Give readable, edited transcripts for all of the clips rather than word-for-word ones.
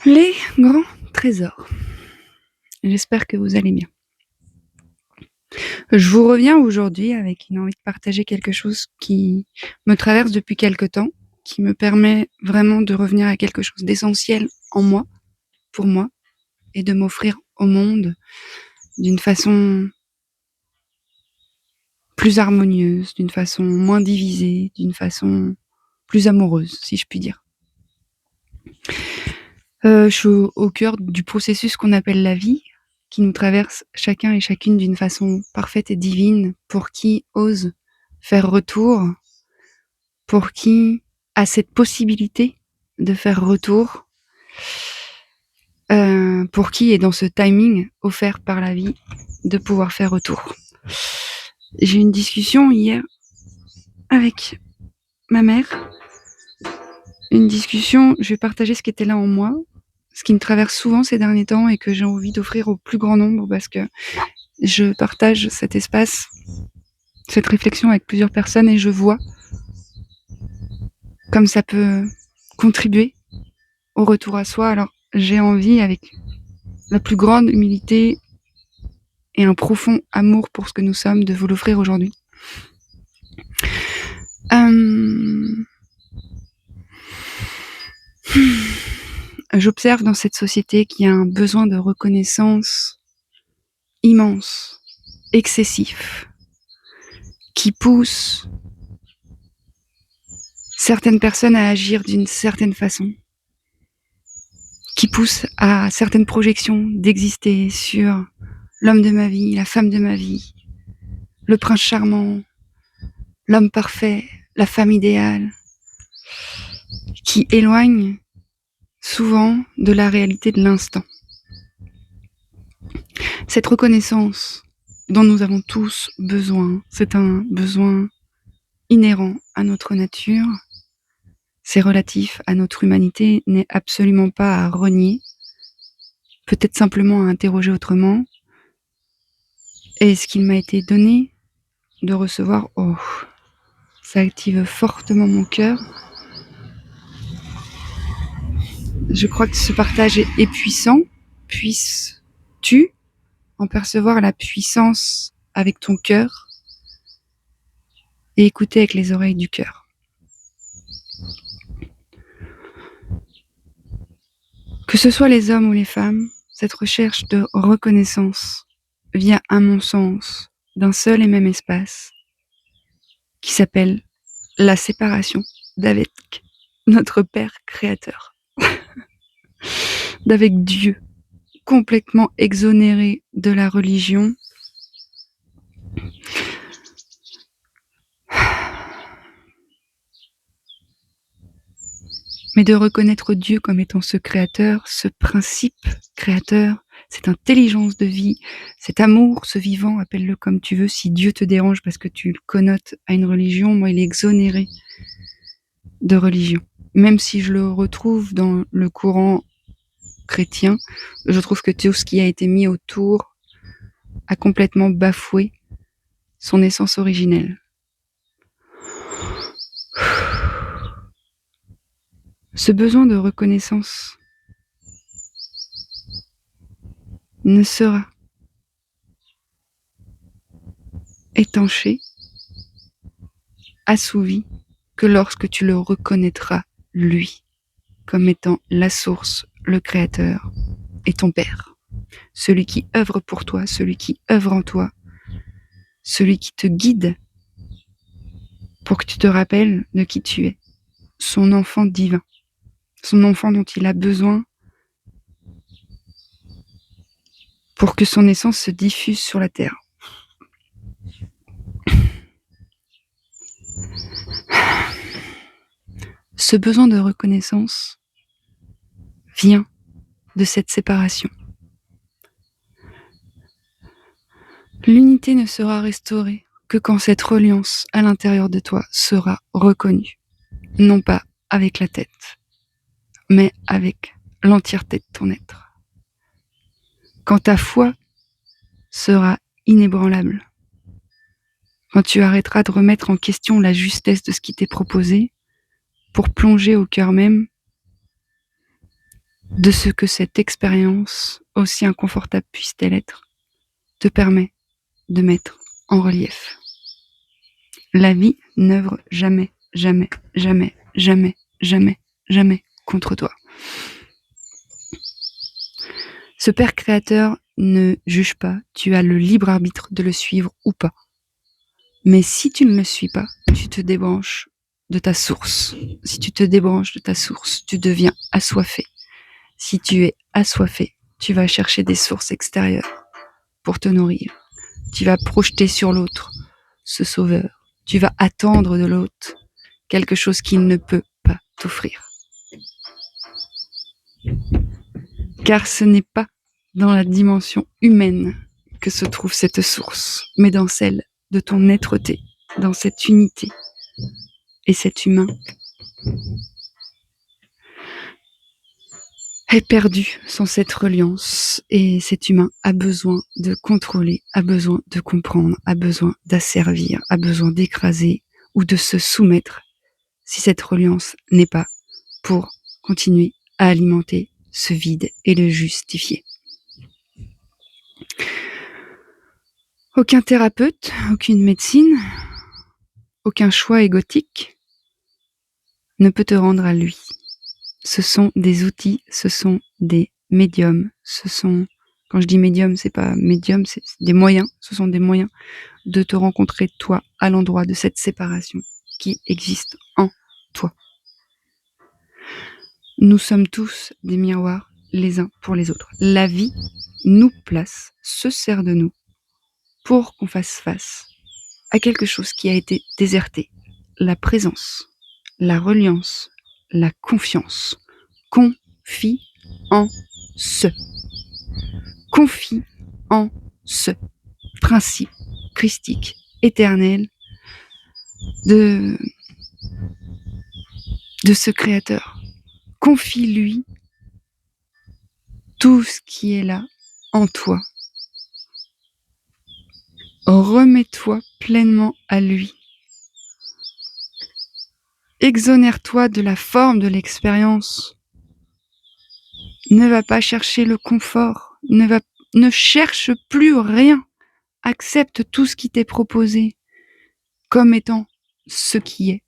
Les grands trésors. J'espère que vous allez bien. Je vous reviens aujourd'hui avec une envie de partager quelque chose qui me traverse depuis quelque temps, qui me permet vraiment de revenir à quelque chose d'essentiel en moi, pour moi, et de m'offrir au monde d'une façon plus harmonieuse, d'une façon moins divisée, d'une façon plus amoureuse, si je puis dire. Je suis au cœur du processus qu'on appelle la vie, qui nous traverse chacun et chacune d'une façon parfaite et divine, pour qui ose faire retour, pour qui a cette possibilité de faire retour, pour qui est dans ce timing offert par la vie de pouvoir faire retour. J'ai eu une discussion hier avec ma mère, une discussion, je vais partager ce qui était là en moi, ce qui me traverse souvent ces derniers temps et que j'ai envie d'offrir au plus grand nombre parce que je partage cet espace, cette réflexion avec plusieurs personnes et je vois comme ça peut contribuer au retour à soi. Alors j'ai envie, avec la plus grande humilité et un profond amour pour ce que nous sommes, de vous l'offrir aujourd'hui. J'observe dans cette société qu'il y a un besoin de reconnaissance immense, excessif, qui pousse certaines personnes à agir d'une certaine façon, qui pousse à certaines projections d'exister sur l'homme de ma vie, la femme de ma vie, le prince charmant, l'homme parfait, la femme idéale, qui éloigne souvent de la réalité de l'instant. Cette reconnaissance dont nous avons tous besoin, c'est un besoin inhérent à notre nature, c'est relatif à notre humanité, n'est absolument pas à renier, peut-être simplement à interroger autrement. Et ce qu'il m'a été donné de recevoir, ça active fortement mon cœur. Je crois que ce partage est puissant. Puisses-tu en percevoir la puissance avec ton cœur et écouter avec les oreilles du cœur. Que ce soit les hommes ou les femmes, cette recherche de reconnaissance vient, à mon sens, d'un seul et même espace qui s'appelle la séparation d'avec notre Père Créateur, d'avec Dieu, complètement exonéré de la religion, mais de reconnaître Dieu comme étant ce créateur, ce principe créateur, cette intelligence de vie, cet amour, ce vivant, appelle-le comme tu veux. Si Dieu te dérange parce que tu le connotes à une religion, moi il est exonéré de religion. Même si je le retrouve dans le courant chrétien, je trouve que tout ce qui a été mis autour a complètement bafoué son essence originelle. Ce besoin de reconnaissance ne sera étanché, assouvi, que lorsque tu le reconnaîtras, lui, comme étant la source, le créateur, et ton Père, celui qui œuvre pour toi, celui qui œuvre en toi, celui qui te guide pour que tu te rappelles de qui tu es, son enfant divin, son enfant dont il a besoin pour que son essence se diffuse sur la terre. Ce besoin de reconnaissance vient de cette séparation. L'unité ne sera restaurée que quand cette reliance à l'intérieur de toi sera reconnue, non pas avec la tête, mais avec l'entièreté de ton être. Quand ta foi sera inébranlable, quand tu arrêteras de remettre en question la justesse de ce qui t'est proposé, pour plonger au cœur même de ce que cette expérience, aussi inconfortable puisse-t-elle être, te permet de mettre en relief. La vie n'œuvre jamais, jamais, jamais, jamais, jamais, jamais contre toi. Ce Père créateur ne juge pas, tu as le libre arbitre de le suivre ou pas. Mais si tu ne le suis pas, tu te débranches de ta source. Si tu te débranches de ta source, tu deviens assoiffé. Si tu es assoiffé, tu vas chercher des sources extérieures pour te nourrir. Tu vas projeter sur l'autre ce sauveur. Tu vas attendre de l'autre quelque chose qu'il ne peut pas t'offrir. Car ce n'est pas dans la dimension humaine que se trouve cette source, mais dans celle de ton être-té, dans cette unité. Et cet humain est perdu sans cette reliance, et cet humain a besoin de contrôler, a besoin de comprendre, a besoin d'asservir, a besoin d'écraser ou de se soumettre si cette reliance n'est pas pour continuer à alimenter ce vide et le justifier. Aucun thérapeute, aucune médecine, aucun choix égotique ne peut te rendre à lui. Ce sont des outils, ce sont des médiums, quand je dis médium, c'est pas médium, c'est des moyens, ce sont des moyens de te rencontrer toi à l'endroit de cette séparation qui existe en toi. Nous sommes tous des miroirs les uns pour les autres. La vie nous place, se sert de nous pour qu'on fasse face à quelque chose qui a été déserté. La présence, la reliance, la confiance. Confie en ce. Confie en ce principe christique, éternel de ce Créateur. Confie-lui tout ce qui est là en toi. Remets-toi pleinement à lui. Exonère-toi de la forme de l'expérience. Ne va pas chercher le confort. Ne cherche plus rien. Accepte tout ce qui t'est proposé comme étant ce qui est.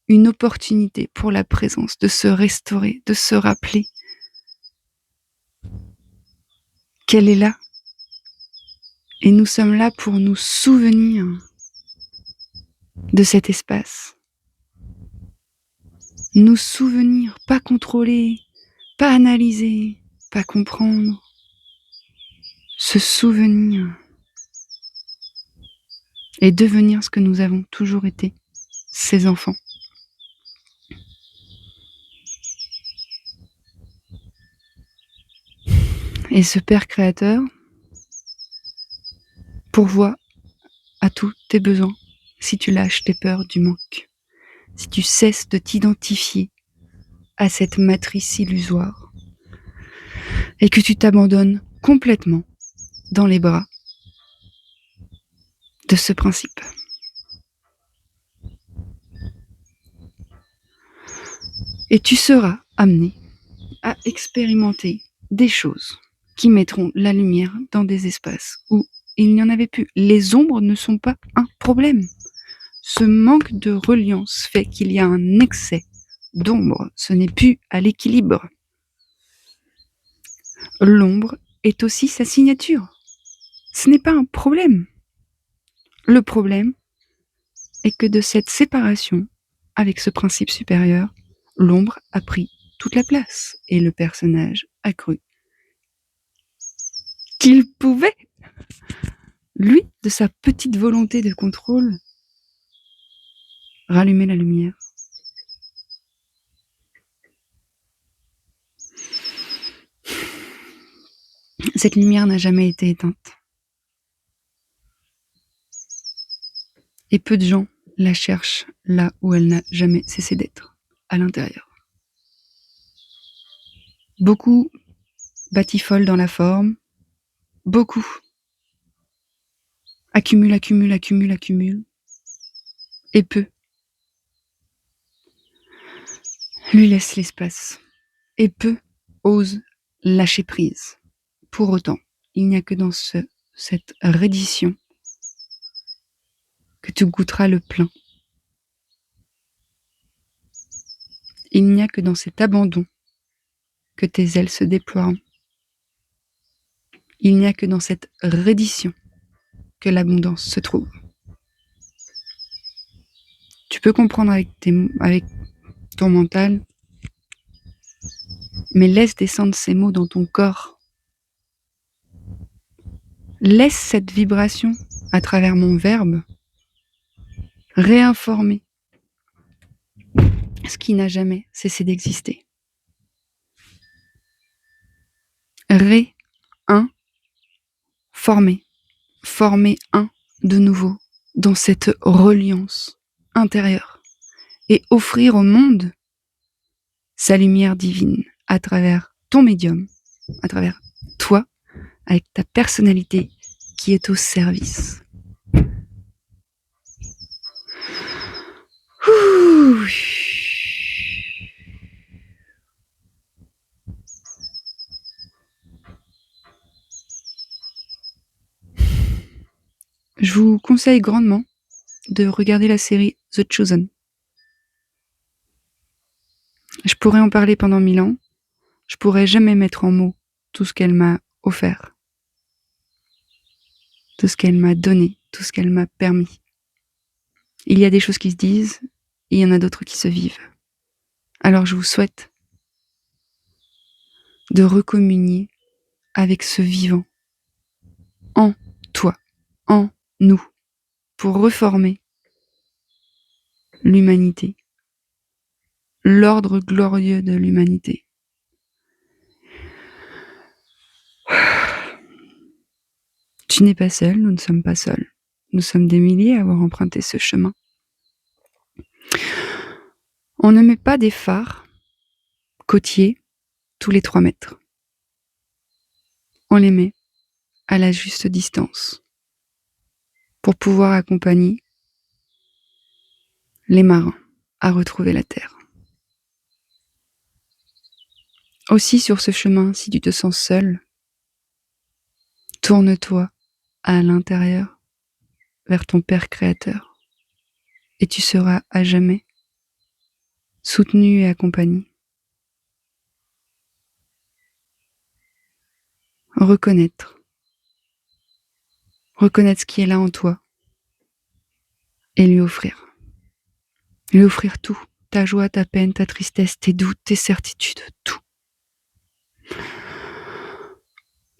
Une opportunité pour la présence, de se restaurer, de se rappeler qu'elle est là. Et nous sommes là pour nous souvenir de cet espace. Nous souvenir, pas contrôler, pas analyser, pas comprendre. Se souvenir et devenir ce que nous avons toujours été, ses enfants. Et ce Père créateur pourvoit à tous tes besoins si tu lâches tes peurs du manque, si tu cesses de t'identifier à cette matrice illusoire et que tu t'abandonnes complètement dans les bras de ce principe. Et tu seras amené à expérimenter des choses qui mettront la lumière dans des espaces où il n'y en avait plus. Les ombres ne sont pas un problème. Ce manque de reliance fait qu'il y a un excès d'ombre. Ce n'est plus à l'équilibre. L'ombre est aussi sa signature. Ce n'est pas un problème. Le problème est que de cette séparation avec ce principe supérieur, l'ombre a pris toute la place et le personnage a cru qu'il pouvait, lui, de sa petite volonté de contrôle, rallumer la lumière. Cette lumière n'a jamais été éteinte. Et peu de gens la cherchent là où elle n'a jamais cessé d'être, à l'intérieur. Beaucoup batifolent dans la forme, beaucoup accumulent, et peu lui laissent l'espace, et peu ose lâcher prise. Pour autant, il n'y a que dans cette reddition que tu goûteras le plein. Il n'y a que dans cet abandon que tes ailes se déploieront. Il n'y a que dans cette reddition que l'abondance se trouve. Tu peux comprendre avec ton mental, mais laisse descendre ces mots dans ton corps. Laisse cette vibration à travers mon verbe réinformer ce qui n'a jamais cessé d'exister. Former un de nouveau dans cette reliance intérieure et offrir au monde sa lumière divine à travers ton médium, à travers toi, avec ta personnalité qui est au service. Ouh. Je vous conseille grandement de regarder la série The Chosen. Je pourrais en parler pendant 1000 ans. Je pourrais jamais mettre en mots tout ce qu'elle m'a offert, tout ce qu'elle m'a donné, tout ce qu'elle m'a permis. Il y a des choses qui se disent, et il y en a d'autres qui se vivent. Alors je vous souhaite de recommunier avec ce vivant en toi, en nous, pour reformer l'humanité, l'ordre glorieux de l'humanité. Tu n'es pas seul, nous ne sommes pas seuls. Nous sommes des milliers à avoir emprunté ce chemin. On ne met pas des phares côtiers tous les 3 mètres. On les met à la juste distance pour pouvoir accompagner les marins à retrouver la terre. Aussi sur ce chemin, si tu te sens seul, tourne-toi à l'intérieur vers ton Père Créateur et tu seras à jamais soutenu et accompagné. Reconnaître ce qui est là en toi et lui offrir tout, ta joie, ta peine, ta tristesse, tes doutes, tes certitudes, tout.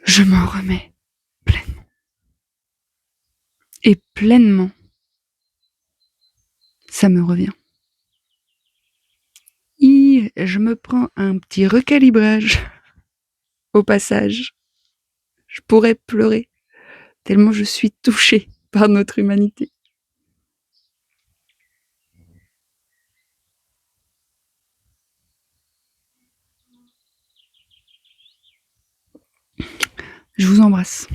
Je m'en remets pleinement. Et pleinement, ça me revient. Et je me prends un petit recalibrage au passage. Je pourrais pleurer tellement je suis touchée par notre humanité. Je vous embrasse.